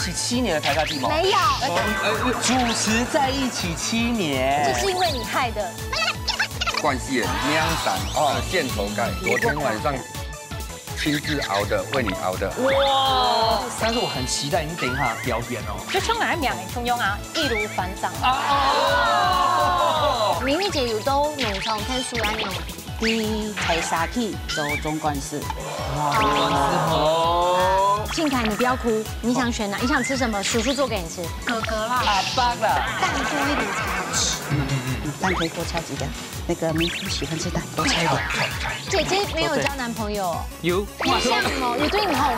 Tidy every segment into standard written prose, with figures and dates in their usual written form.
起7年的台大地吗？没有，主持在一起7年，这是因为你害的。冠希人喵散献头盖，昨天晚上亲自熬的，为你熬的。哇！但是我很期待你等一下表演哦。就冲来名嘅中庸啊，易如反掌。明玉姐有都弄上看书来用。第一台沙 K 走中冠士。哦。庆凯，你不要哭，你想选哪？你想吃什么？叔叔做给你吃。哥哥啦，阿爸啦。蛋多一点才好吃。蛋可以多掐几个。那个明珠喜欢吃蛋，多猜一个。姐姐没有交男朋友，有。你像哦，也对你好哦。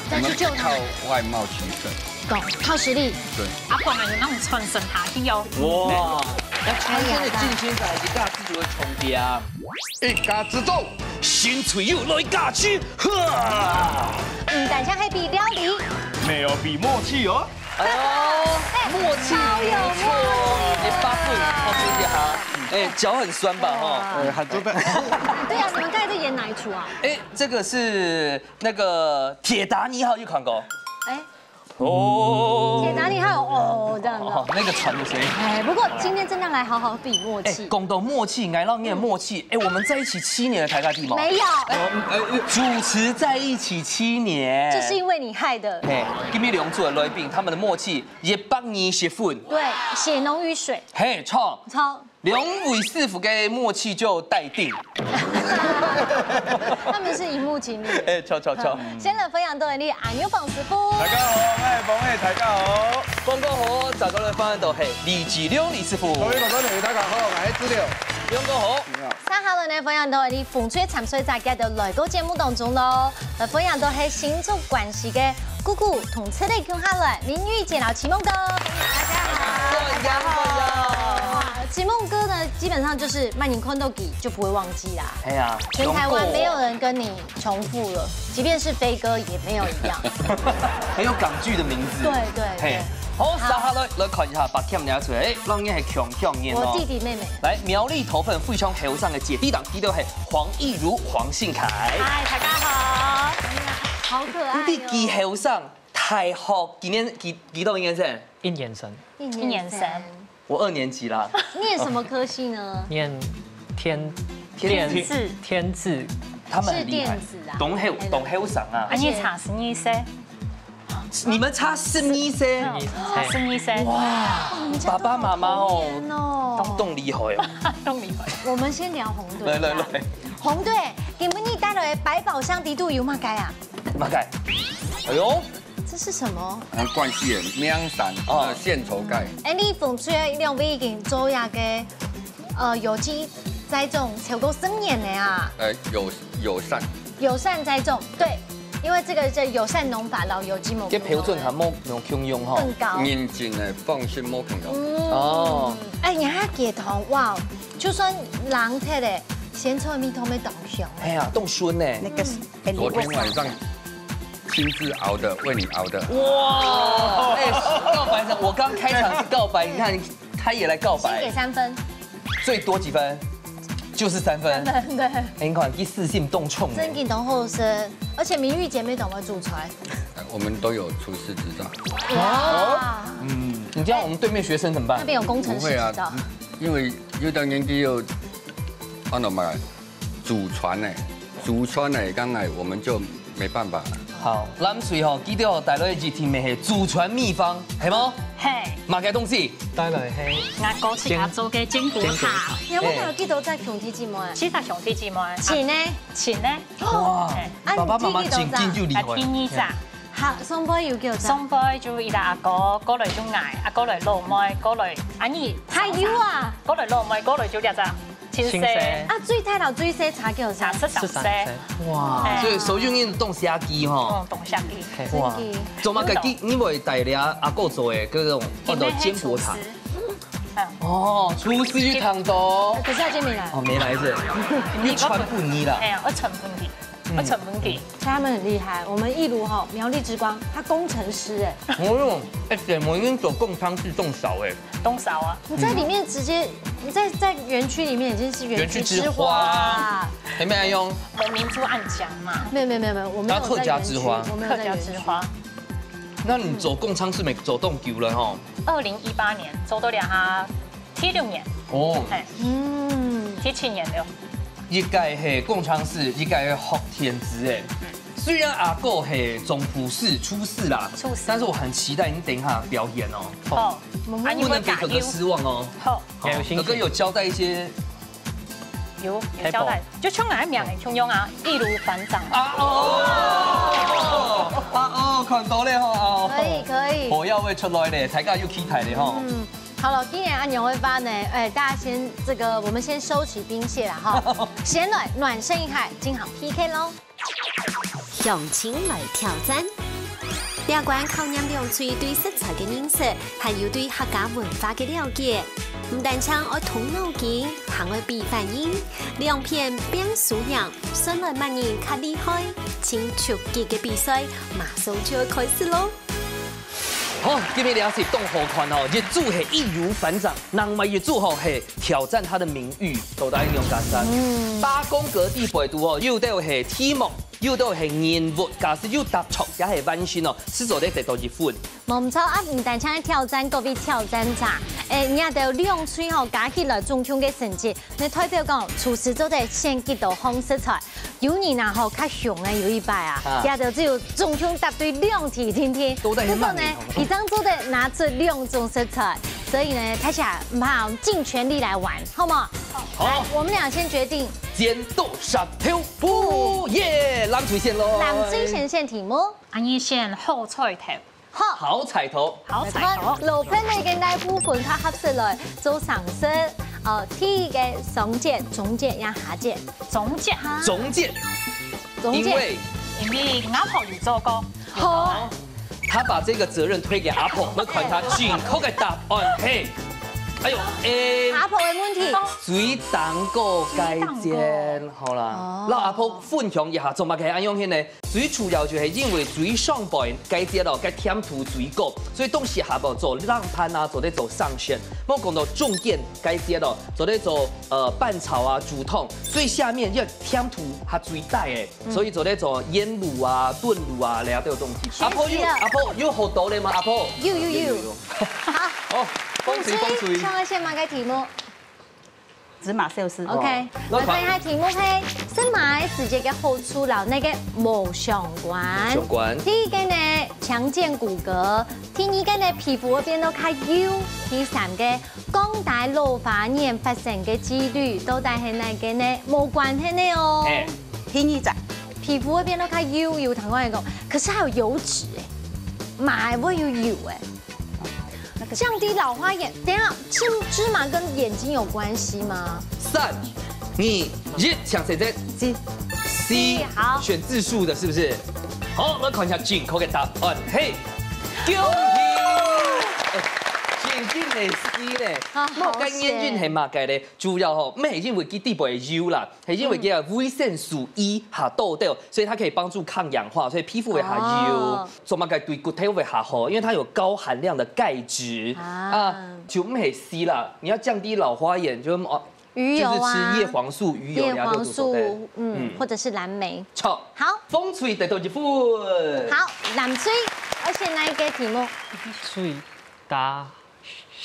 再去救他。靠外貌取胜，懂，靠实力。对。阿爸还有那种传承下去哦。哇！那全身的竞争在一家之主的重叠啊！一家之众，新翠又来尬去，呵！胆像黑比料理，没有比默契哦。哎呦，默契不错，你8分，好谢谢哈。哎，脚很酸吧？哈。很多的。对啊，你们刚才在演哪一出啊？哎，这个是那个铁达尼号，有看过？哎。哦，铁达尼号哦这样子，那个船的声音。哎，不过今天真的来好好比默契。讲到默契，爱让你的默契。哎，我们在一起7年的台大地吗？没有。主持在一起7年，这是因为你害的。嘿，今天两组的来宾，他们的默契也帮你写分。对，血浓于水。嘿，超。两位师傅的默契就待定。他们是荧幕情侣。哎，超。先来分享到你阿牛房师傅。大家好，我係馮希，大家好。光哥好，大家來分享到係李志亮李師傅。各位哥哥大家好，我係資料。亮哥好。三號呢分享到你風吹慘水大家的來個節目當中咯，來分享到係新竹關係嘅姑姑同車力共下來，林玉姐老齊夢哥，大家好。齊夢哥呢，基本上就是曼寧昆豆記就不會忘記啦。哎呀，全台灣沒有人跟你重複了，即便是飛哥也沒有一樣。很有港劇的名字。對。好，三下來看一下，把 cam 拿出來，讓你係強演哦。我弟弟妹妹。來，苗栗頭份富昌後上嘅姐弟檔，第六係黃義如、黃信凱。嗨，大家好。好可愛。你記後上太學幾年幾多年生？1年生。1年生。我2年級啦。念什麼科系呢？念天字。他們很厲害。懂後上啊。你差12歲。你們差12歲，12歲。哇，爸爸媽媽哦，動厲害哦，動厲害。我們先聊紅隊。來，紅隊，給你帶來百寶箱底肚有乜解啊？乜解？哎呦，這是什麼？冠希人喵散獻頭蓋。哎，你風吹兩位已經做下嘅有機栽種超過10年了啊。友善栽種，對。因為這個友善農法，老有機冇。嘅標準係冇強用嗬。更高。嚴謹嘅放心冇強用。哦。哎，你睇結糖，哇！就算人睇咧，鮮菜米都沒凍上。哎呀，凍筍呢？那個昨天晚上親自熬的，為你熬的。哇！哎，告白的，我剛開場是告白，你看他也來告白。先給3分。最多幾分？就是3分。對。哎，你看第4性凍衝。真給懂後生，而且明玉姐妹懂得祖傳。我們都有廚師執照。哇。你這樣我們對面學生怎麼辦？那邊有工程師執照。因為有到年紀又，按怎麼講？祖傳呢？祖傳呢？剛來我們就沒辦法了。好，咱隨後記得帶來一天嘅祖傳秘方，係嗎？係。乜嘅東西？帶來係阿哥請阿做嘅煎果茶。有冇有記到在兄弟姊妹？其實兄弟姊妹。錢呢？哇！爸爸媽媽真就厲害。天意咋？好，送杯要叫送杯就伊拉阿哥過來就嗌，阿哥來攞麥，過來阿姨太油啊！過來攞麥，過來就兩隻青色。啊，最太頭最細茶叫啥？13歲。哇！所以手用印凍蝦機吼。凍蝦機。哇！做乜嘅機？你會帶你阿哥做嘅嗰種叫做堅果茶。哦，廚師去燙到。可是阿姐沒來。哦，沒來是。你傳不腻啦。哎呀，我成本地。我成本給，所以他們很厲害。我們一如哈苗栗之光，他工程師哎。哦，對，我已經做貢湯是凍勺哎。凍勺啊！你在裡面直接，你在園區裡面已經是園區之花。有沒有用？我民族暗講嘛。沒有，我們有在園區。客家之花。那你走共昌是咪走动久了吼？2018年走到下T6年，哦，T7年了。一届系共昌市，一届系福田子诶。虽然阿狗系总普市初四啦，但是我很期待你等一下表演哦。好，不能给哥哥失望哦。好，哥哥有交代一些。有交代，就像俺名的像用啊，易如反掌。看到咧吼，可以。火药味出来咧，大家又起台咧吼。好了，今年安娘会发呢，大家先我们先收起兵器了哈，先暖身一下，今行 PK 咯。向前来挑战，两关考验两嘴对食材的认识，还有对客家文化的了解。唔但唱要通脑筋，还要比反应，两片变素养，顺来万人较厉害。请出击嘅比赛马上就要开始咯！好，今日俩是动火款哦，业主系易如反掌，人咪业主吼系挑战他的名誉，都大用简单。8宫格地陪读哦，又都系题目，又都系人物，假使又答错也系温馨哦，是做得得到1分。冇错啊，唔但唱挑战，各位挑战者，你也得两嘴吼加起来总共嘅成绩，你代表讲厨师做得先几道好食材，有人啊吼较凶嘅有一摆啊，也得只有总共答对2题，听听。都在慢呢，一张做得拿出2种食材，所以呢，大家唔怕尽全力来玩，好吗？好，我们俩先决定。剪刀石头布耶，蓝水线咯。蓝水线线题目，安尼先好彩头。好彩头，好彩头。老片你嘅那部分它合适来做上色，第一个上节、中节也下节。中节，因为阿婆有做过。好，他把这个责任推给阿婆，我看他正确的答案嘿。哎呦，阿婆的问题，水蛋糕改煎，好啦，那阿婆分享一下，做乜嘅安用呢？最主要就係因為水上邊改煎咯，改添塗水果，所以東西下邊做浪盤啊，做啲做上旋。我講到重點改煎咯，做啲做拌炒啊、煮湯，最下面要添塗係最大嘅，所以做啲做醃滷啊、燉滷啊，你都有東西。阿婆有好多咧嗎？阿婆有，好。風水，上個先馬嘅題目，芝麻壽司。OK，我睇下題目係新馬時節嘅好處啦，那個冇相關。第一個呢，強健骨骼；第二個呢，皮膚嗰邊都較幼；第三個，降低老花眼發生嘅幾率，都係係那個呢冇關係呢哦。第二隻，皮膚嗰邊都較幼，同我嚟講，可是還有油脂誒，馬會有油誒。降低老花眼，等下芝麻跟眼睛有關係嗎？3、2、1，搶誰先 ？C， 好，選字數的，是不是？好，我看一下正確嘅答案，嘿，恭喜！正係 C 咧，我跟眼鏡係乜嘅咧？主要吼，唔係因為佢地部係油啦，係因為佢嘅維生素 E 下多掉，所以它可以幫助抗氧化，所以皮膚會下油。做乜嘅對骨頭會下好，因為它有高含量的鈣質啊，就唔係 C 啦。你要降低老花眼，就魚油啊，就是吃葉黃素、魚油、葉黃素，或者是藍莓。錯，好，風吹得到1分。好，藍水，而且那一個題目，水打。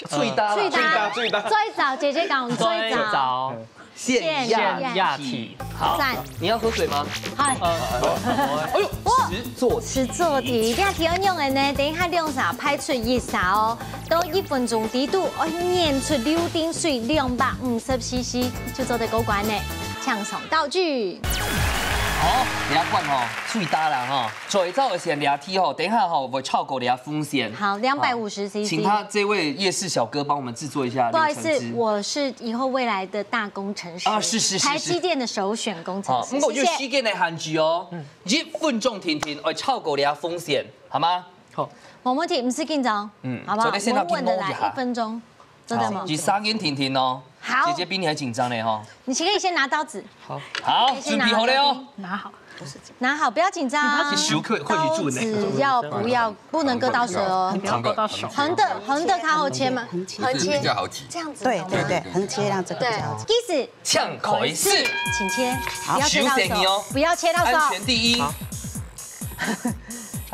最大，最早，姐姐講最早，腺亞體，好，你要喝水嗎？係，哎呦，實作題，一題要用的呢，等一下兩勺派出1勺哦，到1分鐘低度，我釀出柳丁水250cc，就做得過關呢，搶上道具。好，你要看吼，最大啦哈，最早的先2題吼，等一下吼會超過你的風險。好，250cc。請他這位夜市小哥幫我們製作一下。不好意思，我是以後未來的大工程師。啊，是。台積電的首選工程師。我有時間嚟限制哦，1分鐘停停，會超過你的風險，好嗎？好，冇問題，唔使緊張，好不好？穩穩的來，1分鐘，真的嗎？3眼停停哦。好，姐姐比你還緊張呢哈。你可以先拿刀子。好，準備好了哦。拿好，不要緊張。刀子不能割到手哦。不要割到手。橫的卡好切嗎？橫切。比較好切。這樣子。對，橫切讓這個比較好切。意思。搶口試，請切。不要切到手。不要切到手。安全第一。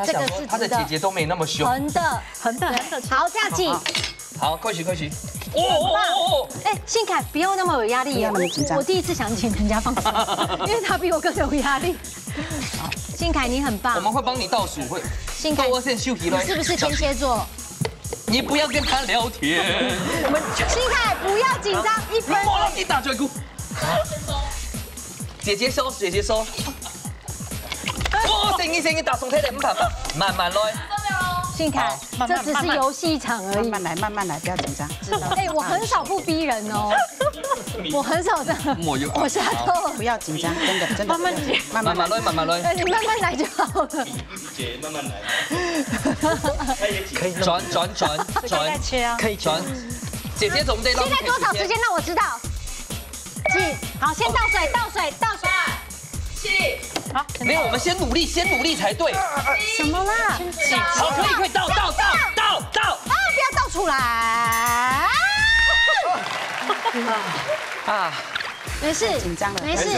他想说他的姐姐都没那么凶。横的，横的，好，这样记。好，快许。哦！哎，信凯不要那么有压力，不要那么紧张我第一次想请人家放松，因为他比我更有压力。信凯你很棒，我们会帮你倒数，会。信凯，你是不是天蝎座？你不要跟他聊天。信凯不要紧张，1分。莫让你打追姑。姐姐收。哦，声音打松开点，慢慢来。信凯，这只是游戏场而已。慢慢来，不要紧张。哎，我很少不逼人哦，我很少这样。我下头不要紧张，真的。慢慢来，慢慢来。哎，你慢慢来就好了。姐慢慢来。可以转，再切啊，可以转。姐姐总得。现在多少时间让我知道？记好，先倒水。好，没有，我们先努力才对。什么啦？好，可以，倒。啊，不要倒出来。啊，没事，紧张了，没事。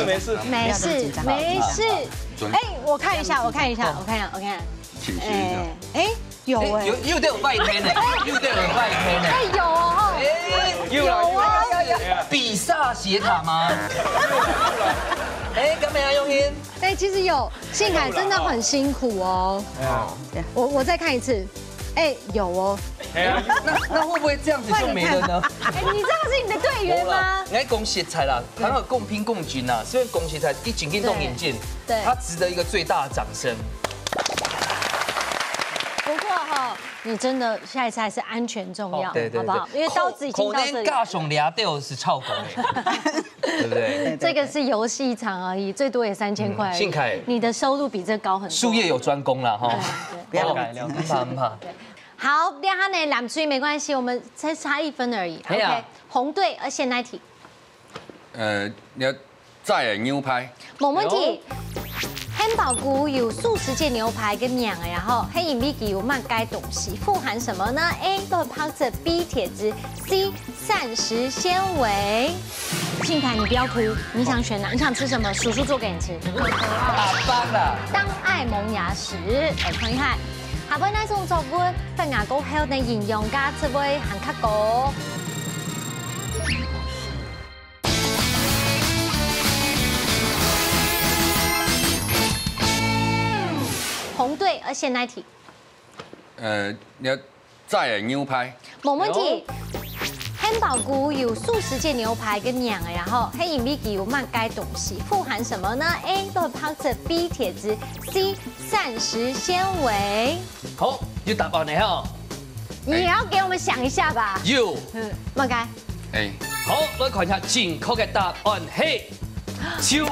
哎，我看一下。请学一下。哎，有哎，又得有拜天呢。哎有哦，有比萨斜塔吗？哎，干嘛用心？哎，其实有，信凯真的很辛苦哦。我再看一次。哎，有哦。那会不会这样子就没了呢？哎，你这个是你的队员吗？应该恭喜才啦，还有共拼共赢呐，所以恭喜才一紧跟动眼镜，对，他值得一个最大的掌声。不过哈，你真的下一次还是安全重要，好不好？因为刀子已经到这里。尬熊俩掉是超狗，对不对？这个是游戏场而已，最多也3000块。信凯，你的收入比这高很多。术业有专攻啦，哈，不要改，不怕。好，两下呢两追没关系，我们才差1分而已。OK， 红队，而且那题。你要再来牛排。冇问题。汉堡菇有素食界牛排跟名的，然后黑影米有漫该东西，富含什么呢 ？A. 豆泡质 ，B. 铁质 ，C. 膳食纤维。信凯，你不要哭，你想选哪？你想吃什么？叔叔做给你吃。打包啦。当爱萌芽时，看一下。下尾呢送作文，發牙膏後呢營養加滋味行卡果。紅隊，而且那題。你要再來牛排。冇問題。汉堡菇有素食界牛排跟名的，然後黑影米有漫該東西，富含什麼呢 ？A. 豆泡質 ，B. 鐵質 ，C. 膳食纖維。好，有答案了哈。你也要給我們想一下吧。有。乜該？哎。好，我看一下正確嘅答案係，就是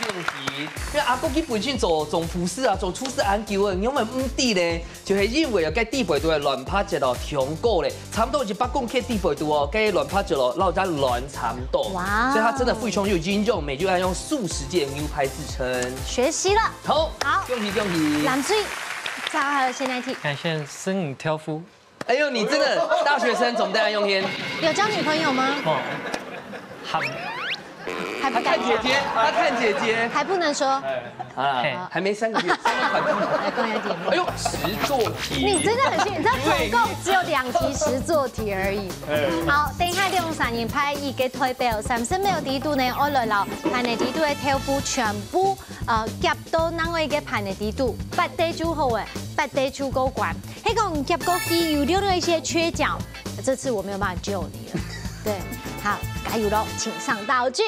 恭喜！因為阿哥佢本身做護士啊，做出事研究啊，因為唔知咧，就是因為有cái地肥度係亂拍隻咯，強過咧，差唔多100公克地肥度哦，cái亂拍隻咯，然後再亂差唔多。哇！所以它真的非常有應用，美就愛用素食界牛排自稱。學習了。好，恭喜！藍水，再來現在題。感謝生女挑夫。哎呦，你真的大學生總得來用天。有交女朋友嗎？哦，好。還不敢看姐姐，他看姐姐，還不能說啊，還沒3個月，來公開點。哎呦，實作題，你真的很幸運，這總共只有2題實作題而已。好，等下用3人派2個代表，30秒地度呢，我來留排內地度嘅挑夫全部夾到哪位嘅排內地度，8地就好誒，8地就夠關。迄個夾過去有留了一些缺角，這次我沒有辦法救你了。對，好，加油嘍，請上道具。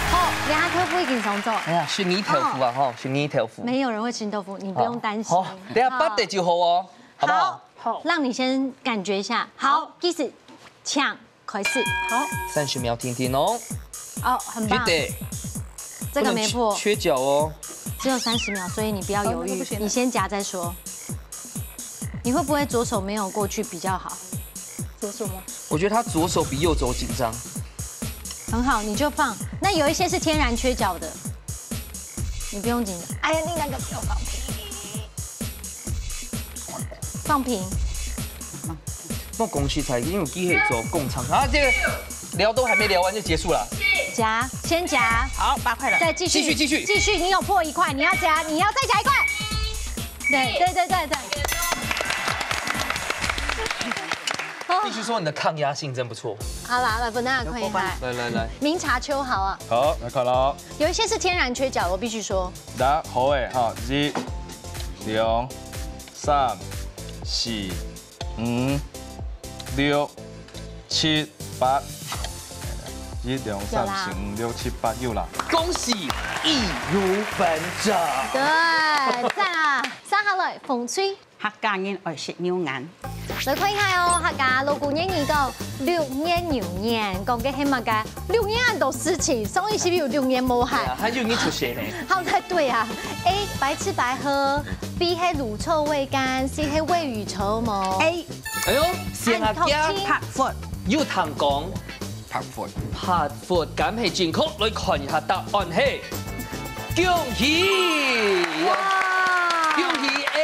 好，兩下挑夫已經上咗。哎呀，薰衣豆腐啊，哈，薰衣豆腐。沒有人會吃豆腐，你不用擔心。好，等下8地就好哦，好不好？好，讓你先感覺一下。好，開始，搶，開始。好，30秒聽聽哦。哦，很棒。這個沒破。缺角哦。只有30秒，所以你不要猶豫，你先夾再說。你會不會左手沒有過去比較好？左手嗎？我覺得他左手比右手緊張。很好，你就放。那有一些是天然缺角的，你不用緊張。哎呀，你那個不要放平。放平。我恭喜才因為機器做共場啊，這個聊都還沒聊完就結束了。夹，先夹，好，8块了。再继续，继续，你有破1块，你要夹，你要再夹1块。对。必须说你的抗压性真不错。好啦，来，本大家看一下。来，明茶秋毫啊，好，来看咯。有一些是天然缺角，我必须说。来，好诶，哈，1、2、3、4、5、6、7、8。1、2、3、4、5、6、7、8，有啦。恭喜易如反掌。对，赞啊！三下来，风吹。客家人愛食牛眼，來看下哦，客家老古年語講6年牛年，講嘅係乜嘅？6年很多事情，所以是不是有6年冇害？很容易出血呢。好，對啊。A 白吃白喝 ，B 係乳臭未乾 ，C 係未雨綢繆。A 哎呦，先下家拍闊，要談講拍闊，拍闊咁係正確，來看一下答案係恭喜！恭喜 A。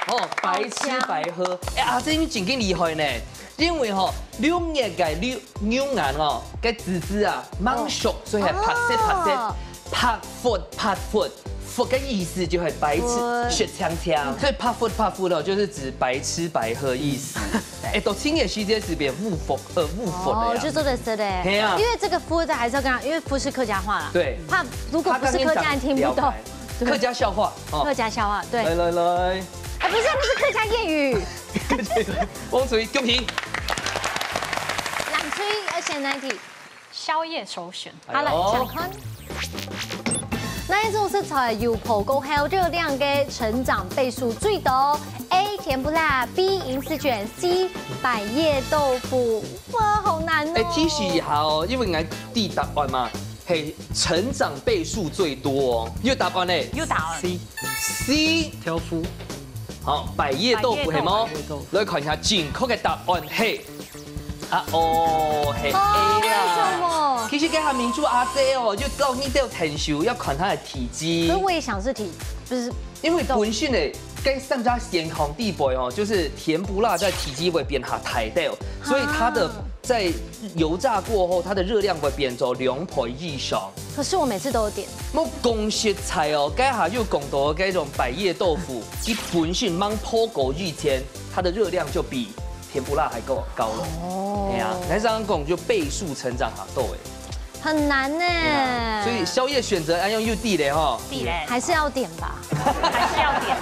哦，白吃白喝，阿珍你真勁厲害呢，因為6年嘅牛眼嘅籽籽啊，蠻熟，所以係拍闊，闊嘅意思就係白吃血嗆嗆，所以拍闊就是指白吃白喝意思。讀清嘅時間是變誤佛的呀。就做的是的，因為這個夫的還是要跟他，因為夫是客家話啦。對，怕如果不是客家人聽不懂。客家笑話，客家笑話，對。來。哎，不是，那是客家諺語。汪水，恭喜。冷吹，而且哪題？宵夜首選。好了，想看。哪一種食材油泡過後熱量嘅成長倍數最多 ？A 甜不辣 ，B 銀絲卷 ，C 百葉豆腐。哇，好難哦！提示一下哦，因為我第答案嘛，係成長倍數最多哦。要答案呢？要答案 C 挑夫。好，百葉豆腐係冇？來看一下正確嘅答案係係 A 啦。其實給他名注阿姐哦，就到你都有承受，要看它的體積。可我也想是體，不是因為本身呢，跟上家健康地位哦，就是甜不辣在體積會變下太大，所以它的在油炸過後，它的熱量會變做2倍以上。可是我每次都有點。冇公食材哦，家下又講到嗰種百葉豆腐，一本身芒破狗1天，它的熱量就比甜不辣還夠高了。哦，哎呀，來這樣講就倍數成長下豆哎，很難呢。所以宵夜選擇要用 UD 嘞哈，地雷還是要點吧，還是要點。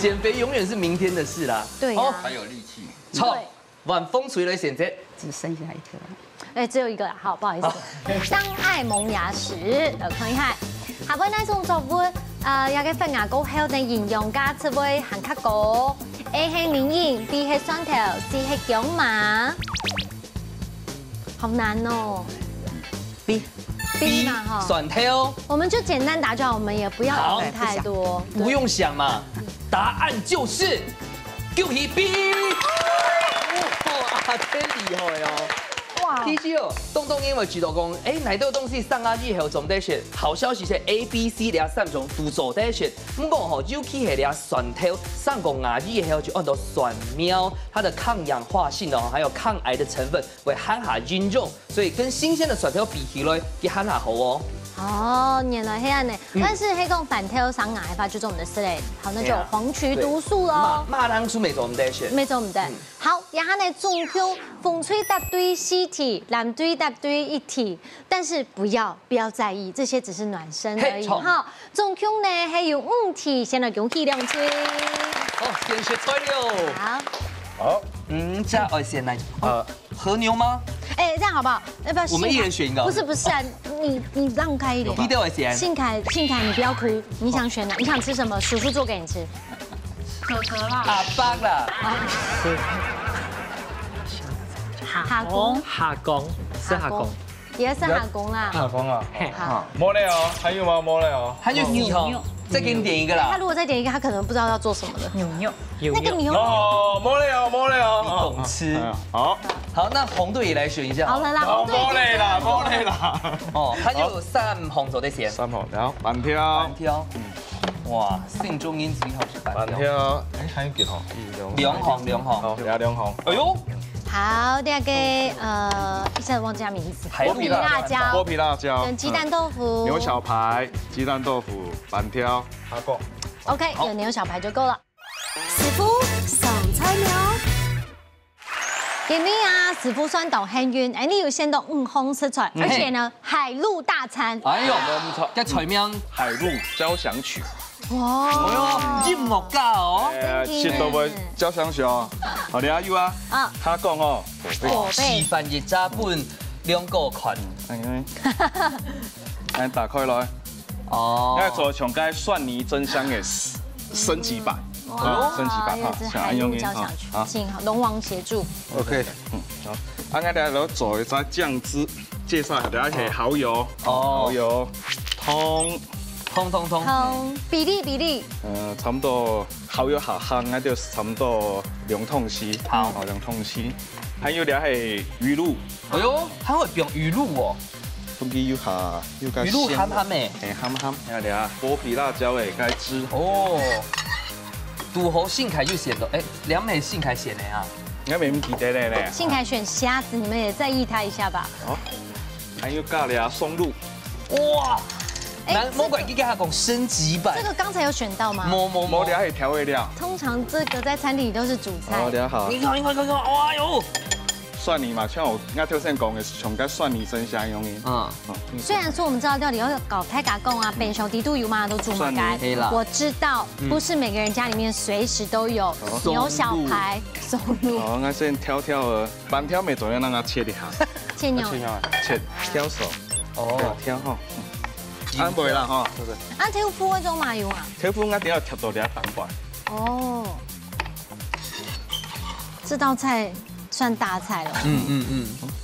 減肥永遠是明天的事啦。對啊，還有力氣。錯，晚風吹來選擇。只剩下一顆。哎，只有一個啦，好，不好意思。相愛萌芽時，來看一下，下邊呢種作物，有嘅發芽過後嘅營養價值會很較高。A 係黏黏 ，B 係蒜頭 ，C 係薑麻。好難哦。B 嘛哈。蒜頭。我們就簡單答就好，我們也不要想太多。不用想嘛，答案就是恭喜 B。哇，真厲害哦！哇 ，T.G. 哦，東東因為知道講，哪道東西上下以後總得選，好消息是 A、B、C 兩3種都做得選。不過吼，尤其係兩蒜頭上過牙以後就按到蒜苗，它的抗氧化性哦，還有抗癌的成分會很下嚴重，所以跟新鮮的蒜頭比起來，也很下好哦。哦，原來係咁呢，但是黑講反挑上牙法就是我們的司令，好，那就黃曲毒素咯。馬當初沒做唔得選，沒做唔得。好，然後呢，總共風吹答對4題，藍隊答對1題，但是不要在意，這些只是暖身而已。好，總共呢還有5題，先來恭喜兩隊。好，先學材料。好。這樣我先來。和牛嗎？哎，這樣好不好？要不要？我們一人選一個。不是啊，你讓開一點。低調我先。信凱，你不要哭，你想選哪？你想吃什麼？叔叔做給你吃。可啦。阿伯啦。下公。下公是下公。也是下公啦。下公啊。好。沒了哦，還有嗎？沒了哦。還有牛。再給你點一個啦。他如果再點一個，他可能不知道要做什麼的。牛。那個牛。哦，沒了。你懂吃。好。好，那紅隊也來選一下。好了啦，紅隊。沒了啦。哦，他有3紅做得先。3紅，然後板挑。哇，姓中音最好是板挑。板挑，還有幾紅？2紅。好，有2紅。哎呦。好，第二个一下子忘记他名字，剥皮辣椒剥皮辣椒跟鸡蛋豆腐，牛小排、鸡蛋豆腐、板条、哈果。 OK， 有牛小排就够了。师傅上菜了。 因为啊，师傅酸豆很远，你有先到5红食材，而且呢，海陆大餐。哎呦，唔錯，嘅菜名海陆交響曲。哇，哎呦，音樂家哦，食到袂交響曲哦。好，你阿友啊，他講哦，寶示貝，範熱炸本兩個群。哎，打開來，哦，要做上街蒜泥蒸香的升級版。 升級版哈，这是海陆交響曲，請龍王協助。 OK， 好，啱啱嚟做一隻醬汁，介紹下，大家係蠔油，蠔油，通比例，差唔多蠔油下坑，那就差唔多2桶匙，好，2桶匙，還有咧係魚露，哎呦，還會用魚露哦，咁佢要下要加魚露鹹鹹嘅，係鹹鹹，睇下咧啊，剝皮辣椒嘅該汁，哦。 杜侯信凱就選了，哎，梁美信凱選的啊，應該沒咁記得咧。信凱選蝦子，你們也在意他一下吧。好，還有咖喱松露，哇，難怪你跟他講升級版。這個剛才有選到嗎？冇咧係調味料。通常這個在餐廳裡都是主菜。好，你好。你看，哇喲！ 蒜泥嘛，像我頭先講嘅，上街蒜泥蒸香用嘅。雖然說我們知道料理要搞太加工啊，本兄弟都有嘛，都煮嘛該。我知道，不是每個人家裡面隨時都有牛小排、松露。好，我先挑板條未做要讓它切一下。切牛。切挑手。哦，挑哈。安袂啦哈，對不對？啊，挑夫嗰種嘛用啊？挑夫我一定要貼到你蛋白。哦，這道菜。 算大菜了。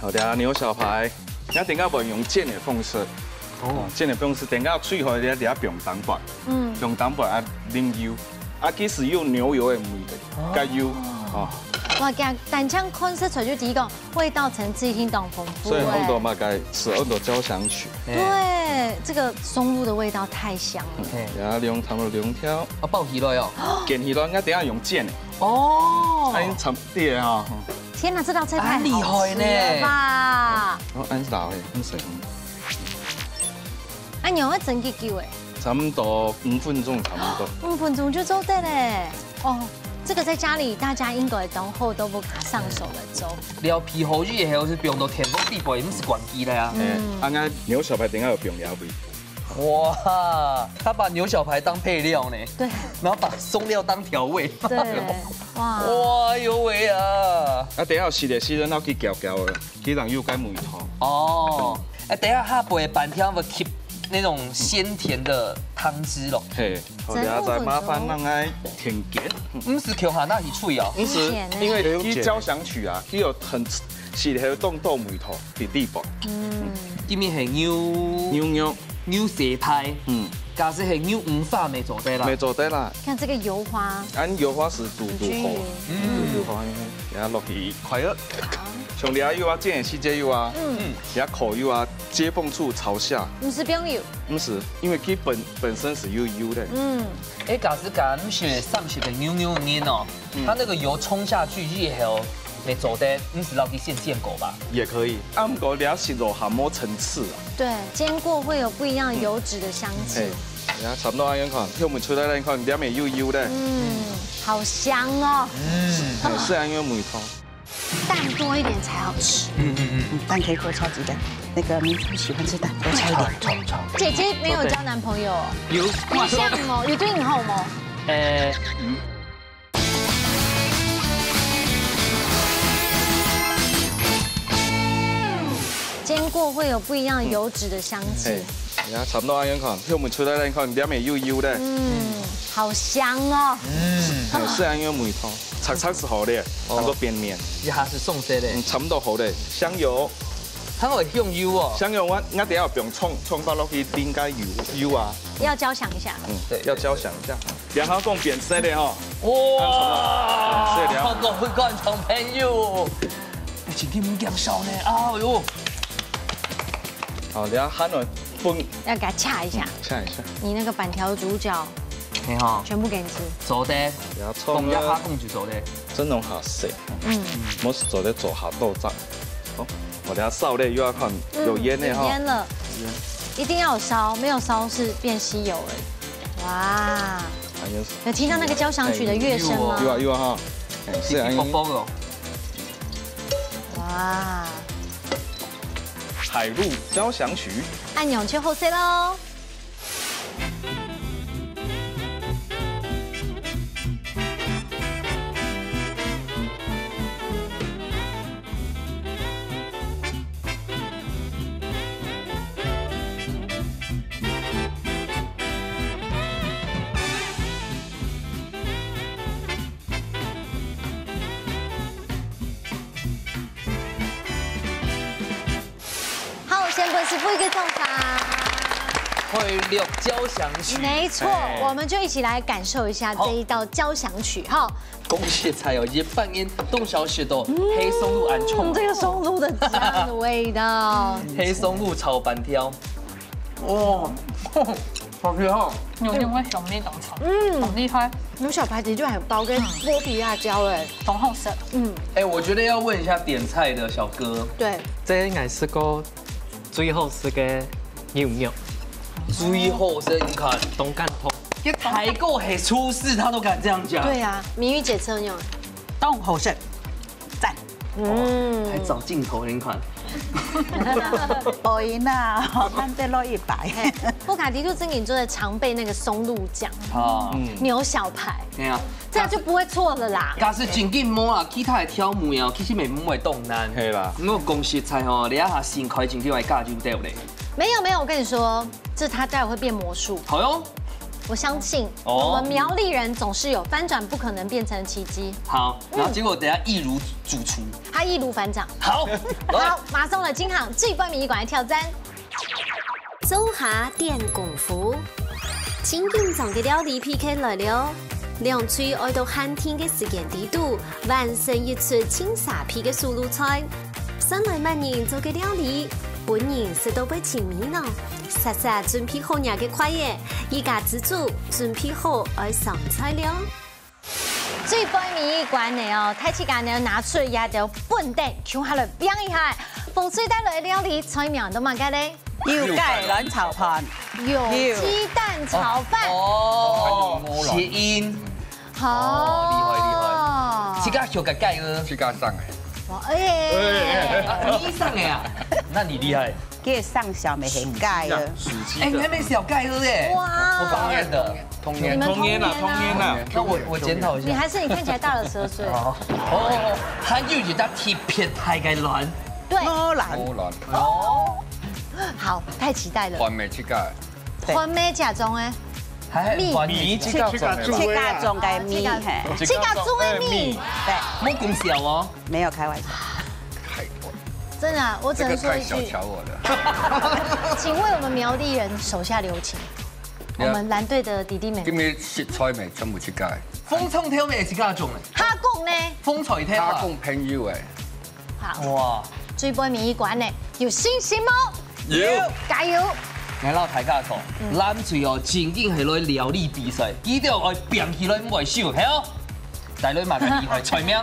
好的，牛小排，一定要唔用煎的方式。哦，煎的方式，等下最後你一定要用蛋白。用蛋白啊，淋油，啊，其實用牛油的味道，加油。哦。哇，但這樣看食材就第一個味道層次已經當豐富。所以很多嘛，該12朵交響曲。對，這個松露的味道太香了。然後用差不多2條。啊，爆起來哦。煎起來，我等下用煎的。哦。啊，差啲哈。 天哪，這道菜太厲害呢吧！哦，按老誒，按水。啊，牛要整幾久誒？差不多5分鐘，差不多。 5分鐘就做得嘞。哦，這個在家裡大家應該等候都不卡上手的粥。料皮好熱嘅，是用到天崩地裂，唔是關機的呀。啱啱牛小排點解有用料皮？ 哇，他把牛小排當配料呢，對，然後把松料當調味，對，哇，哇呦喂啊！啊，等下試嚟試，然後去攪嘅，佢人要解梅湯。哦，哎，等下下杯板條會 keep 那種鮮甜的湯汁咯。嘿，好，等下再麻煩人愛甜鹹。唔是橋下那是脆啊，唔是，因為佢交響曲啊，佢有很是係凍豆梅湯的地步。裡面係牛舌排，加上係牛五花未做得啦，未做得啦。看這個油花，按油花是嘟好，嘟好，然後落去快樂。像你油啊，煎細隻油啊，然後烤油啊，接縫處朝下。唔是不用油，唔是，因為佢本身是有油的。哎，假使感覺上去的牛黏哦，它那個油衝下去以後。 沒做的，你是老弟先煎過吧？也可以，按過了是有什麼層次啊？對，煎過會有不一樣油脂的香氣。然後差唔多咁樣看，聽我們出來咧看，裡面有油的。好香哦。是啊，因為梅湯。蛋多一點才好吃。蛋可以多炒幾個。那個明珠喜歡吃蛋，多炒一點。姐姐沒有交男朋友哦？有。你像哦，有對你好嗎？煎過會有不一樣油脂的香氣。然後差唔多咁樣看，聽我們出來咧看，裡面有油的。好香哦。是啊，因為梅湯，炒是好的，很多邊面。一下是送色的。差唔多好的，香油。它會用油哦。香油我等下用沖翻落去點解油啊？要交響一下。對，要交響一下。然後講變色的哦。哇！好過會觀眾朋友。請聽唔講笑呢？啊呦！ 好，等下หั่完分，要給它掐一下。掐一下。你那個板條主角嘿哈，全部给你吃。做的，洋葱公鸭哈呢，公就做的。蒸笼下色，嗯，我是做的做下豆炸。好，我等下烧嘞又要看有烟的哈。有烟了，一定要有烧，没有烧是变稀有而已。哇，有听到那个交响曲的乐声吗？有啊哈，是安啵啵哦。哇，海陆交响曲。按钮去后 C 喽。先本师傅一个重罚，会六交响曲，没错，我们就一起来感受一下这一道交响曲哈。恭喜菜哦，也扮演董小雪的黑松露安冲，这个松露的酱的味道，黑松露炒板条，哇，好吃哦！有点会熊那种炒，很厉害，有小排骨就还有刀跟剥皮辣椒哎，粉红色。哎，我觉得要问一下点菜的小哥，对，这应该是个最好吃嘅牛肉，最好是你看东干通。一台购黑出事他都敢这样讲，对啊，明玉姐车牛，东好食，赞。还找镜头你看。我赢了，看这落100。布卡迪就真给你做的常备那个松露酱，啊，牛小排，对啊，这样就不会错了啦。假是真紧摸啊，其他的挑梅哦，其实袂摸会动难。嘿啦，我公司菜吼，你下先开前叫来加就对不对？没有，我跟你说，这他待会会变魔术。好哟。我相信我们苗栗人总是有翻转不可能变成奇迹。好，然后结果等下一如主厨，他易如反掌。好，好，马上来金行最关迷馆来挑战。做下点功夫，请紧张嘅料理 PK 来了。两嘴爱到寒天嘅时间地度，完成一出清沙皮嘅素卤菜。上来万人做嘅料理，本人食到不前面咯。实实準備好嘢嘅快嘢，依家自主準備好愛上菜了。最關迷館呢哦，太起間呢拿出也就本地，搶下來變一下，風水帶來料理菜名都嘛嘅咧。要雞卵炒飯，有雞蛋炒飯。哦，谐音。好，厲害。這個學個蓋呢？去加上哎。哇，哎，你上哎啊？那你厲害。給上小美很蓋了。哎，你還沒小蓋對不對？哇，我幫你的。通年啦。那我檢討一下。你還是你看起來大了10歲。哦，還有一隻特別太嘅卵。對。柯南。哦。好，太期待了。還沒去蓋。還沒假裝哎。米切家中嘅米，切家中嘅米。對。冇咁小哦。沒有開玩笑。真的，我只能說一句。太小瞧我了。請為我們苗栗人手下留情，我們藍隊的弟弟妹妹。今日食菜未全部去蓋。風冲挑咩？是家種咧？哈貢呢？風菜挑啊。哈貢朋友誒。好。哇！追杯民意館呢，有信心嗎？有。加油！我老大家講，咱最後真正係來料理比賽，記得愛變起來唔會少，係哦。大女嘛嘅厲害，菜名。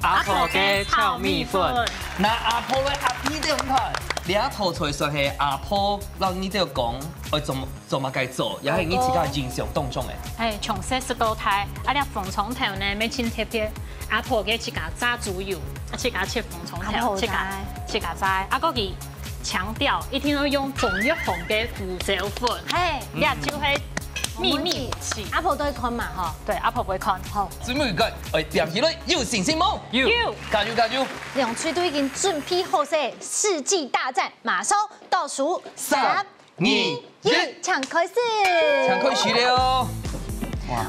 阿婆嘅炒米粉，那阿婆嘅阿皮點看？你阿頭才說係阿婆，讓你都要講，我做乜該做，也係你自家印象當中嘅。係從細食到大，啊！啲鳳蟲頭呢，咩真特別？阿婆嘅切架炸豬油，啊切架切鳳蟲頭，切架炸，啊嗰個強調一定要用中藥紅嘅胡椒粉，嘿，你就係。秘密阿婆都會看嘛，哈，對，阿婆會看。好，準備個，哎，變起來有信心冇？有，加油加油！兩區都已經準備好勢，世紀大戰馬上倒數3、2、1，搶開始！搶開始了！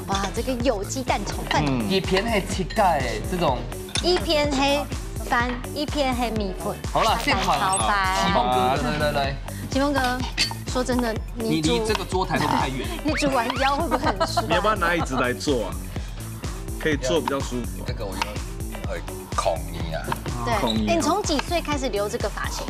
哇，這個有雞蛋炒飯，一片係切蓋這種，一片黑飯，一片黑米粉。好了，現場炒飯。啟夢哥，來，啟夢哥。說真的，你離這個桌台都不太遠。你煮完腰會不會很舒服？你要不要拿椅子來坐啊？可以坐比較舒服。這個我要孔你啊。對，你從幾歲開始留這個髮型？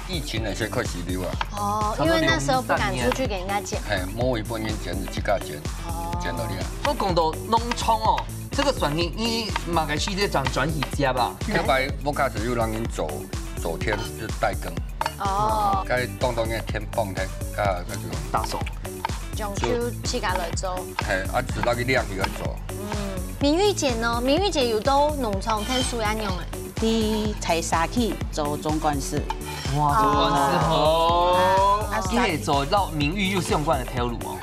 疫情那些開始留啊。哦，因為那時候不敢出去給人家剪。哎，摸一半年剪，自己剪。哦。剪了了。我讲到农村哦，这个转移你马来西亚转移家吧？这摆我开始又让人走天就带耕。哦，该动嘅天放睇，加嗰種大手。用手去甲来做。係啊，自那個量去做。明玉姐呢？明玉姐有到农村睇樹樣用誒。你採沙去做總幹事。哇，總幹事哦。你可以走到明玉又是用慣的條路哦。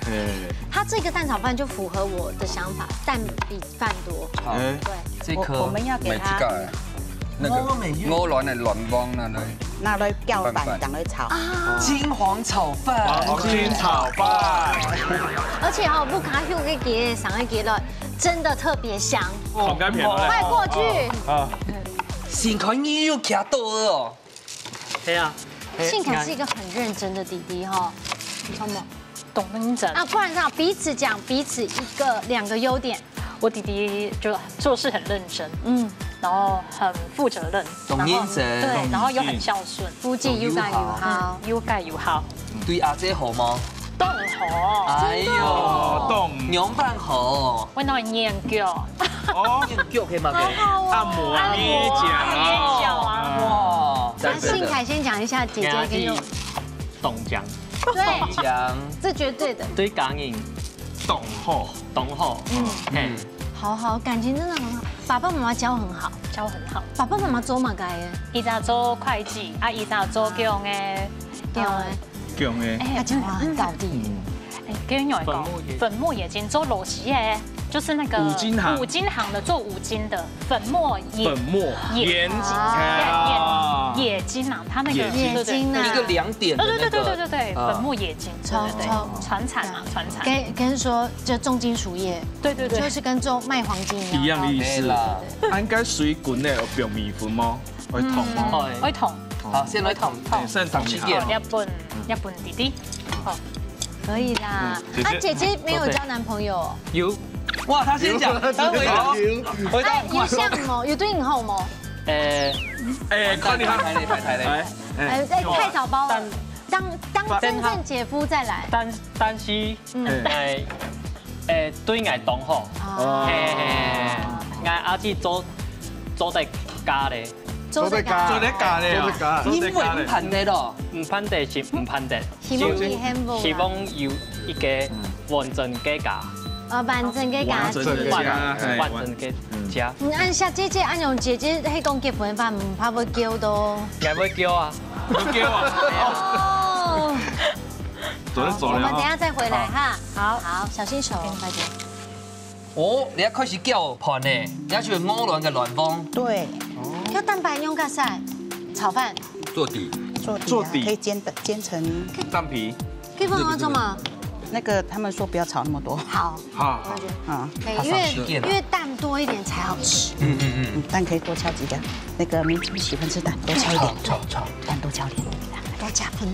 它這個蛋炒飯就符合我的想法，蛋比飯多。好，對，這顆我們要給它那個鵝卵的卵幫那類，拿來攪拌，等來炒。金黃炒飯，黃金炒飯，而且哦，不卡用嘅給上嘅給了，真的特別香。好乾片哦。快過去。啊。幸凱你又徛到哦。對啊。幸凱是一個很認真的弟弟哈，聰明，懂認真。啊，不然讓彼此講彼此兩個優點。我弟弟就做事很認真，然後很負責任，懂認真，對，然後又很孝順，夫妻又愛又好，又愛又好。對阿姐好嗎？都很好。哎呦，娘扮好。我那研究。哦，研究可以嗎？按摩捏腳啊。哇！那幸凱先講一下姐姐跟肉。凍醬。對。醬，這絕對的。對感應。懂好，懂好。好，感情真的很好。爸爸媽媽教很好，教很好。爸爸媽媽做乜嘅？伊在做會計，啊，伊在做叫用嘅，叫用嘅。他講話很到地。叫用嘅粉末冶金做螺絲嘅，就是那個五金行的做五金的粉末冶金啊，它那個冶金啊，一個2點的那個，對，粉末冶金，對，傳產嘛，傳產。跟說就重金屬業，對，就是跟做賣黃金一樣的意思啦。應該水滾咧有表面粉嗎？會燙嗎？會燙。好，先來燙，先燙一點。日本弟弟，好。可以啦。啊，姐姐沒有交男朋友？有。哇，他先講，他回答。有像麼？有對你好麼？看你排嘞。太早包了。當真正姐夫再來。但是對我懂好。我阿姊做在家咧。做在家咧。你唔會唔判得咯？唔判得是唔判得。希望有一個完整嘅家。完整嘅家庭。完整嘅家。按下姐姐，按用姐姐迄講結婚法，唔怕會叫到。我會叫啊。叫啊。哦。走了。我們等下再回來哈。好，小心手，快點。哦，你一開始叫盤呢，你要去鵝卵嘅卵幫。對。要蛋白用咖喱炒飯。做底。做底可以煎成蛋皮。可以放哪種嗎？那個他們說不要炒那麼多。好。可以，因為蛋多一點才好吃。蛋可以多敲幾個。那個明珠喜歡吃蛋，多敲一點。炒。蛋多敲一點。多加分。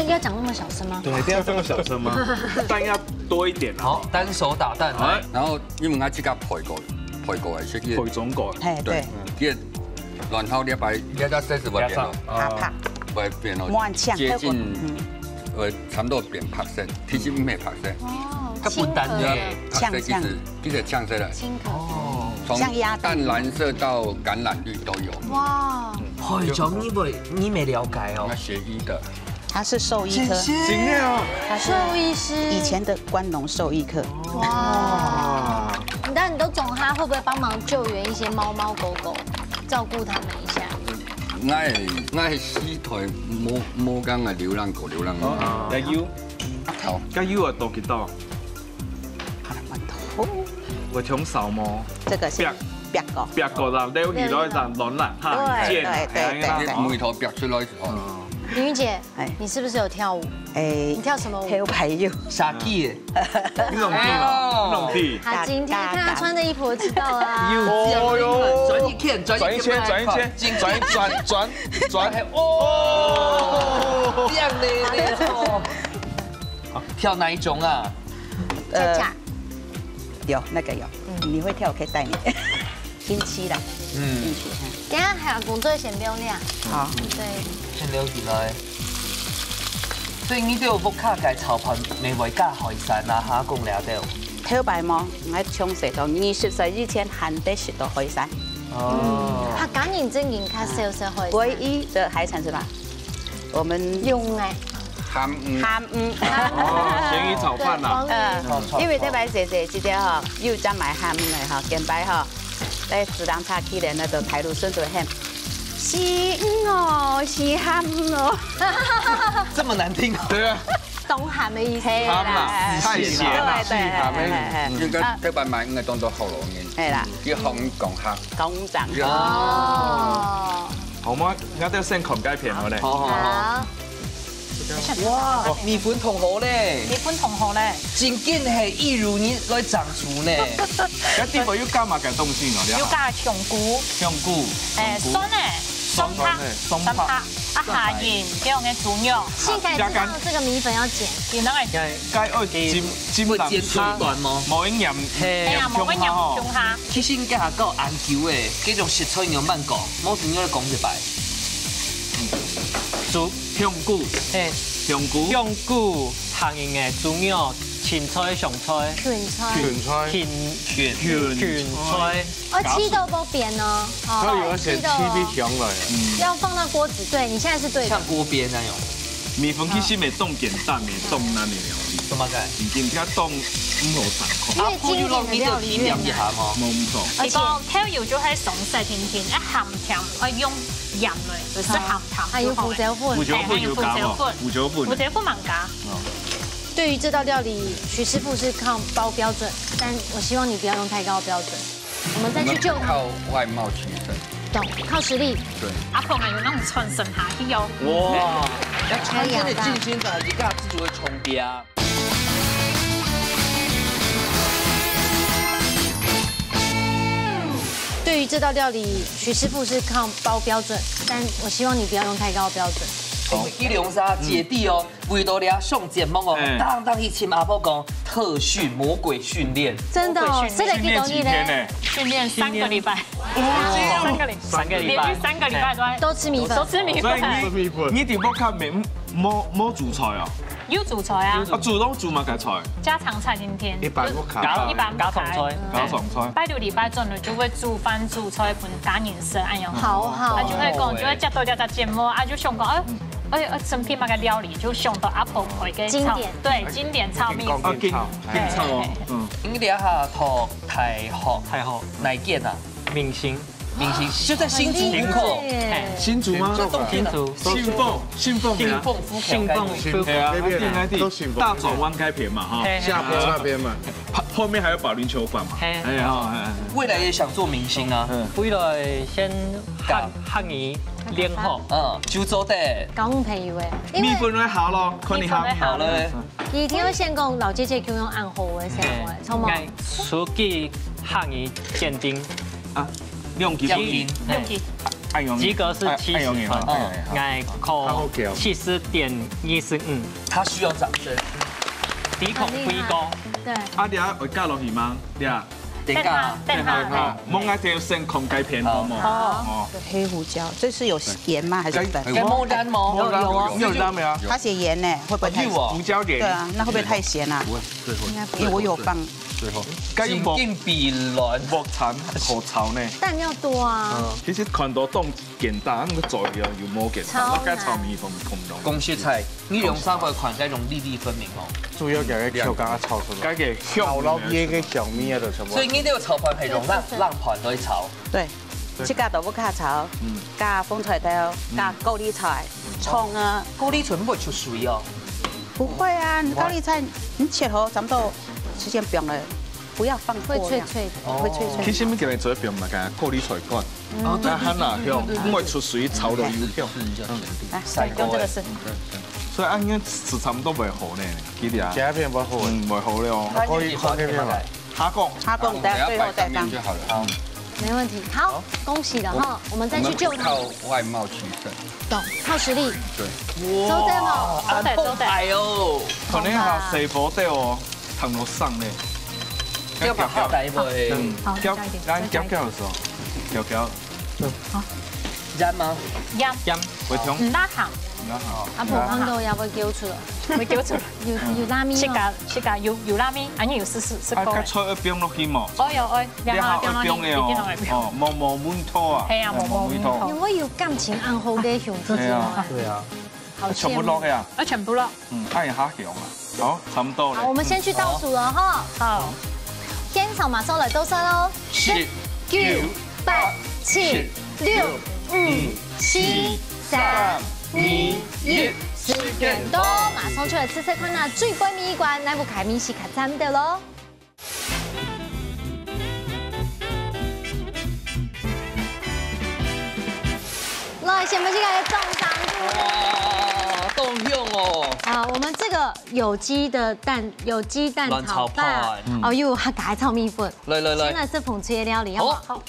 要講那麼小聲嗎？對，一定要這麼小聲嗎？蛋要多一點。好，單手打蛋。然後因為我自己配過係識嘅。配種過。對。啲卵頭你擺，你家細時會變咯。怕。會變咯。接近差唔多變白色，其實唔係白色。哦。它不單嘅。白色其實醬色啦。青可。哦。從淡藍色到橄欖綠都有。哇。會長你沒了解哦。我學醫的。他是獸醫科，真的哦，他是獸醫師，以前的關農獸醫科。哇！那你都懂他會不會幫忙救援一些貓貓狗狗，照顧他們一下？我係死台冇講嘅流浪狗、流浪貓。加油！好，加油啊！多幾多？會從掃毛。這個是白個啦，撩起來就軟啦，嚇，對，每頭白出來時候。明玉姐，你是不是有跳舞？你跳什麼舞？跳排舞。傻 K。那種地嘛，那種地。他今天看他穿的衣服，我知道啦。哦喲，轉一圈，轉一圈，哦，這樣呢？跳哪一種啊？有那個有，你會跳，我可以帶你。星期啦，等下還有工作先不用練。好，對。先撩起來。所以你都有木卡介炒盤未為加海鮮啊嚇講了都。頭擺麼？我從食到20歲以前還得食到海鮮。哦。他趕緊正經卡少少海鮮。唯一的海產是吧？我們用哎。鹹鹹魚炒飯啦。因為頭擺姐姐記得嗬，又加埋鹹嘅嗬，乾擺嗬，在適當炒起來那個台魯順就很。鹹哦，是鹹哦。這麼難聽啊？對啊。懂鹹的意思啦，太鹹啦，對，應該頭擺買應該當做喉嚨嘅。係啦，要紅講客。講長。哦。好嗎？我都先狂雞片好咧。好。哇，米粉同學咧，米粉同學咧，真緊係一如你來長廚呢。一啲冇要加埋嘅東西喎，要加香菇，蒜咧，松拍，啊下鹽，這樣嘅豬肉。現在知道這個米粉要剪，然後係雞愛煎會煎最短嗎？冇應鹽，冇應鹽中下。其實應該係夠研究嘅，這種食材你要慢講，冇時你要講一擺。豬香菇，香菇，鹹嘅豬肉，芹菜、上菜，芹菜，氣都不變哦，它有一些氣味香了，要放到鍋子，對你現在是對的，像鍋邊那樣。米粉其實未凍簡單，未凍那樣料理。怎麼解？已經加凍5因為經典的料理院啊，冇唔錯。而且頭油就係鬆色甜甜，一鹹甜，我用鹽嚟，就是鹹甜。還有胡椒粉，胡椒粉蠻加。對於這道料理，徐師傅是靠高標準，但我希望你不要用太高標準。我們再去救他。靠外貌取勝。懂，靠實力。對。阿婆係用那種傳承下去喲。哇！要傳承的進行者一個自主的衝標。對於這道料理，徐師傅是靠高標準，但我希望你不要用太高標準。一龍沙姐弟哦，為咗倆上節目哦，當去請阿婆講特訓魔鬼訓練，真的哦，這個給到你咧，訓練3個禮拜，三個禮拜，連續3個禮拜都吃米粉，都吃米粉。你哋屋企冇煮菜啊？有煮菜啊，煮乜嘅菜？家常菜今天一般屋企一般家常菜，拜六禮拜準了就會煮飯煮菜分加顏色，哎呀，好好，就會講就會接到呢個節目，啊就想講整片乜嘅料理就想到阿婆佢嘅經典，對經典炒米粉，經炒哦，你哋下讀大學哪間啊？明星就在新竹門口，新竹嗎？信鳳，係啊，大轉彎開片嘛，哈，下坡那邊嘛，後面還有保齡球館嘛，係啊，未來也想做明星啊，未來先學語練好，就做得搞唔譬如誒，米粉會好咯，可能好咧。以前先講老姐姐叫用暗號嘅先話，錯冇？書記學語鑑定啊。用幾分？及格是70分，愛考70.25。他需要掌聲。鼻孔飛高。對。啊，你會加落去嗎？你啊？得加。蒙愛條先空雞片好冇？哦。黑胡椒，這是有鹽嗎？還是粉？冇鹽嗎？有鹽沒有？它寫鹽呢，會不會太鹹？胡椒鹽。對啊，那會不會太鹹啊？不會，最後。因為我有放。最後。緊緊比卵木產好炒呢？蛋要多啊。其實看到凍簡單，那個材料又冇簡單，我該炒米粉空洞。公式菜，你用三個款嗰種粒粒分明哦。主要就係條架炒出來。該嘅炒落嘢嘅小米啊，就全部。所以你呢個炒盤係用爛盤嚟炒。對，即加豆腐卡炒，加風菜刀，加高麗菜、蔥啊。高麗菜唔會出水哦。不會啊，高麗菜你切好，差唔多時間不用了。不要放過，會脆脆的，會脆脆。其實你今日做一邊唔係㗎，高麗菜乾，但係辣香，唔會出水炒到油香。來，用這個是。所以應該是差唔多袂好呢，記得啊。這片不好，袂好了哦。可以放這片嘛？蝦公，等最後再放就好了。沒問題，好，恭喜了哈，我們再去救他。靠外貌取勝。懂，靠實力。對。收得好，收得。哎呦，可能下細火啲哦，騰落生咧。要把它帶回。好，攪嘅時候，攪。好。鹽嗎？鹽。會香。唔辣鹹。阿婆看到要不要叫出来？會叫出來。有拉面哦。食噶有拉面，安尼有試過。菜一冰落去嘛。哦有愛，然後冰落去，一定落去。哦，冇滿拖啊。係啊，冇滿拖。因為有感情暗號嘅熊自己嘛。对啊。好全部落去啊。全部落。按下響啊。好，差唔多了。好，我們先去倒數了哈。好。天草馬上來倒數嘍。10、9、8、7、6、5、7、3、2、1，時間到，馬上出來試試看啊！最貴米一罐，哪部開米是較慘的咯？來，先不是來重賞出。哇，動用哦！啊，我們這個有雞蛋炒飯，哦，有客家炒米粉。來，先來是風吹的料理，好。好。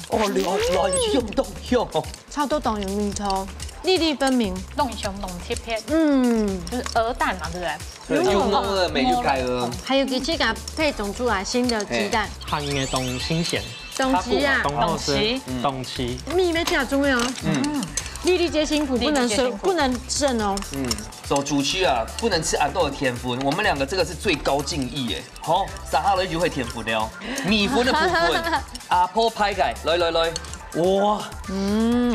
哦，亂用動用哦。超多黨有米超，粒粒分明，弄熊弄貼片，就是鵝蛋嘛，對不對？有弄了沒有改鵝？還有給這個配種出來新的雞蛋，它應該懂新鮮，懂雞啊，懂雞，米沒加重要，粒粒皆辛苦，不能剩哦。走主區啊，不能吃阿豆的甜粉，我們兩個這個是最高敬意耶。好，撒下來就會甜粉了，米粉的部分，阿婆派解，來。哇，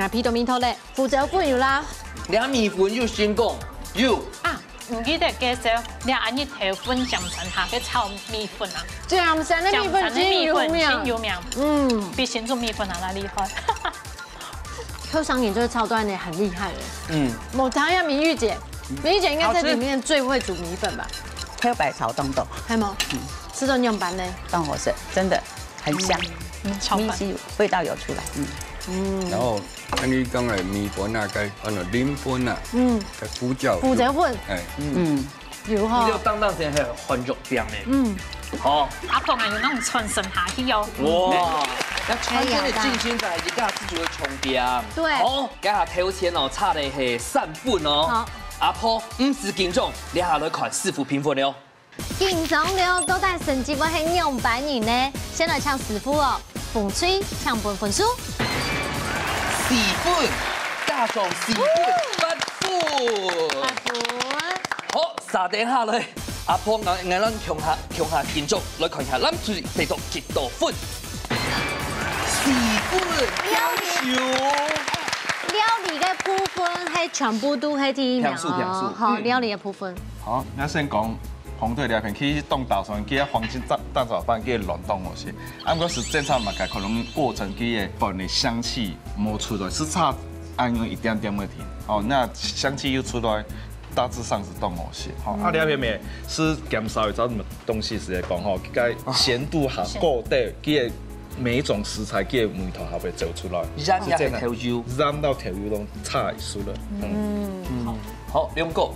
啊皮到面頭咧，負責粉有啦，倆米粉又先講有啊，唔記得介紹，倆安尼頭粉醬成下嘅炒米粉啊，醬成的米粉真有名，比新竹米粉還要厲害。Q 商也就是超端的很厲害的，我查一下明玉姐，明玉姐應該在裡面最會煮米粉吧？還有百草凍豆，還有嗎？吃到樣板呢？當火是真的很香，米是味道有出來，然後你講的米粉啊，該磷粉啊，該胡椒粉，有哈，你就當先係混肉餅呢，好，阿婆還有那種傳承下去哦，哇。那川間的進鮮仔是家自主的蔥餅，對，好，家下頭前哦，炒的係散粉哦，好，阿婆50斤重，你下來看師傅評分了。緊張了，都帶成績會係樣板人呢，先來搶師傅哦，風吹搶分數，4分，加上4分，8分，好，3點下來，阿婆嗌咱強下建築來看下，咱最得到幾多分？4分，料理嘅部分係全部都係第一名哦。好，料理嘅部分。好，我先講紅隊料片去凍豆上，記得黃金蛋炒飯記得冷凍嗰些。啊，嗰時正常嘛，可能過程記得粉的香氣冇出來，是差按一點點問題。哦，那香氣又出來，大致上是凍嗰些。好，啊，料片咩是減少一種東西是嚟講，吼，該鹹度下夠對，記得。每一種食材嘅梅頭係會走出來，染到調油都差一數了。好，兩個。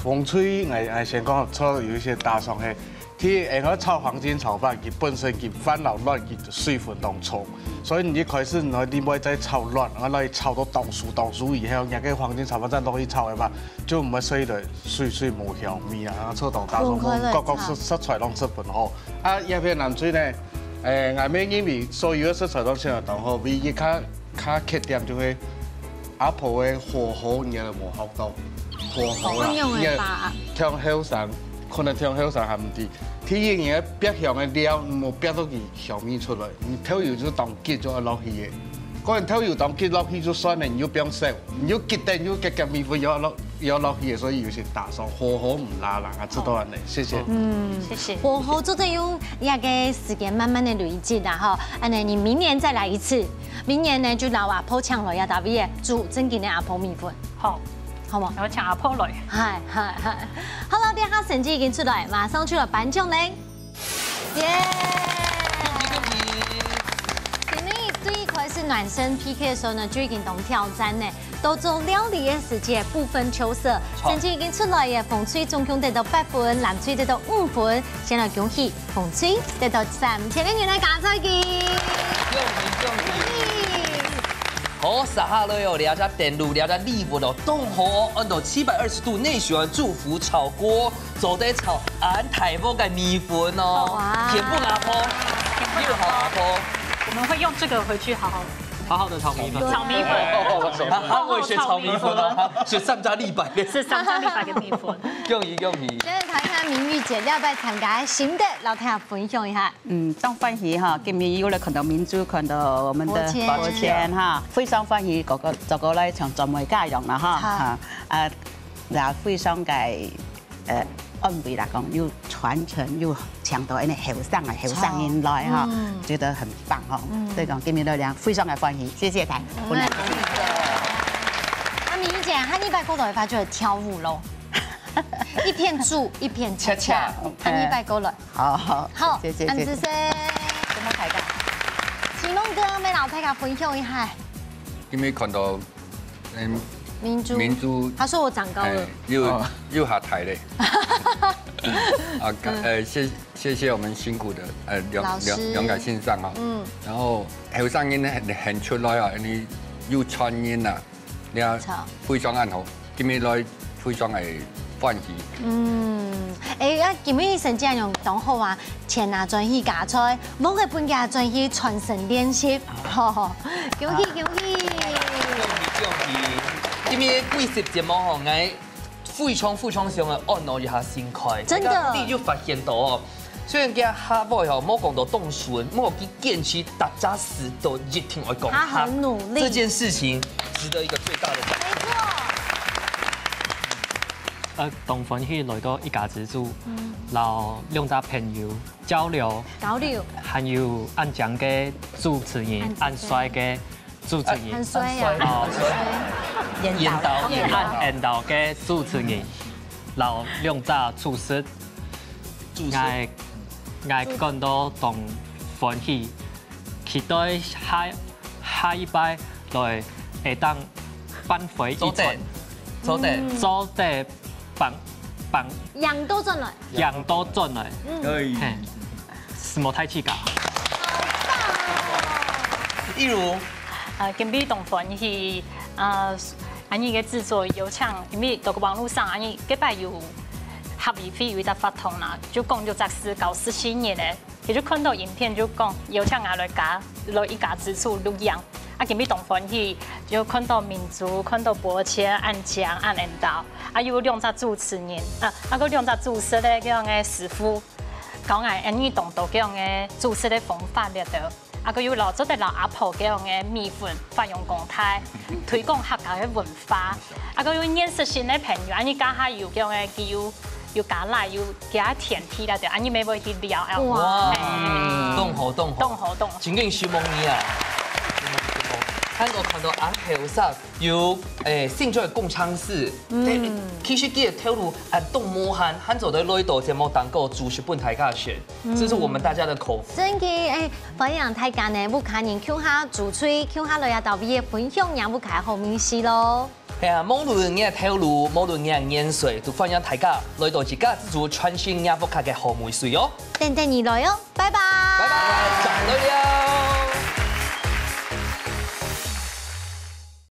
風吹我先講，炒有一些大餸係，佢嗰炒黃金炒飯，佢本身佢翻流亂，佢水分當重，所以你一開始你唔可以再炒亂，我嚟炒到當熟以後，人家黃金炒飯再落去炒嘅嘛，就唔會水嚟水無香味啊，炒到大餸，各食材攏出本好。啊，一片南水呢？外面因為所有嘅食材都先嚟當好，唯一較缺點就係阿婆嘅火候嘢無好到，火候啦，香口上可能香口上係唔啲，天然嘅煸香嘅料冇煸到佢香味出來，你頭油就當結咗落去嘅，嗰人頭油當結落去就算了，你又不用燒，你又結得又結米粉要落去嘅，所以有些大餸火候唔拉啦，知道人哋，謝謝。謝謝。火候就得用一個時間慢慢的累積啦，哈。你明年再來一次，明年呢就老阿婆搶落一大味嘅煮正經的阿婆米粉，好嗎？我搶阿婆來。係。好啦，啲下成績已經出來，馬上出來頒獎嘞！耶！前面最一開始暖身 PK 的時候呢，就已經懂挑戰呢。都做料理嘅時節不分秋色，成績已經出來嘅，風吹總共得到8分，藍吹得到5分。先來恭喜風吹得到3000元嘅加菜機。恭喜！好，撒下來哦，兩隻電爐，兩隻禮物哦，凍好，按到720度內循環祝福炒鍋，做得炒俺台灣嘅米粉哦，甜不阿婆，又好阿婆。我們會用這個回去好好好好的炒米粉。炒米粉，他会学炒米粉哦，学三加立白的，是3加100个米粉。恭喜恭喜！现在谈一下明玉姐要不要参加新的，老太太分享一下。真欢喜哈，今日有来看到民主，看到我们的国钱哈，非常欢喜，这个来从专门家用啦哈，然后非常嘅安慰来讲，又传承又强调那后生人来哈，觉得很棒哈。所以讲今日来讲非常嘅欢喜，谢谢台。明玉姐，她礼拜过来发就跳舞喽。一片住一片恰恰，安妮拜够了。好，谢谢。安子生，怎么开讲？启蒙哥，俾老太太分享一下。因为看到明珠，他说我长高了，又下台嘞。谢谢我们辛苦的梁改先生哈。然后后生人很出来啊，你又穿烟啊，你啊非常啱好，今日來非常係歡喜。今日成績用當好啊，前拿轉去加菜，冇個半價轉去傳承練習，恭喜！今日貴食節目吼，我非常上嘅按摩一下心開，真的，你就發現到哦。雖然家下尾吼冇講到凍筍，冇去堅持大家時都一定會講，他很努力，這件事情值得一個最大的獎。沒錯。當歡喜來到一家之主，然後兩隻朋友交流，還有按獎嘅主持人，按帥嘅主持人，很帥啊，煙道嘅主持人，然後兩隻廚師。我感到當歡喜，期待下一擺來會當扳回一城，做得辦樣都進來，什麼太氣㗎？例如，今日當歡喜，安尼個製作有搶，因為到個網絡上，安尼幾擺有。合意飛有一隻發通啦，就講就在14年咧，佢就看到影片就講有請我來一家之主錄影，今日當歡喜就看到民族，看到博切、按醬、按引導，有兩隻主持人，個兩隻主持咧叫嘅師傅，講安尼當到叫嘅主持咧方法咧度，個有老早的老阿婆叫嘅米粉發揚光大，推廣客家嘅文化，個有認識新嘅朋友，安尼家下有叫嘅有加辣，有加甜體啦，就安尼咪會去聊啊！哇，動好，真經小夢你啊！我看到阿後生有興趣共嘗試，其實佢透露動魔漢，漢做的內度節目當個主持本台家選，這是我們大家的口福。真嘅分享大家呢，不看人聽下主吹，聽下來也到尾分享，也不開好明示咯。係啊，無論嘅透露，無論嘅鹽水，都歡迎大家來到自家自主傳承也不卡嘅好美水哦。等你來哦，拜拜。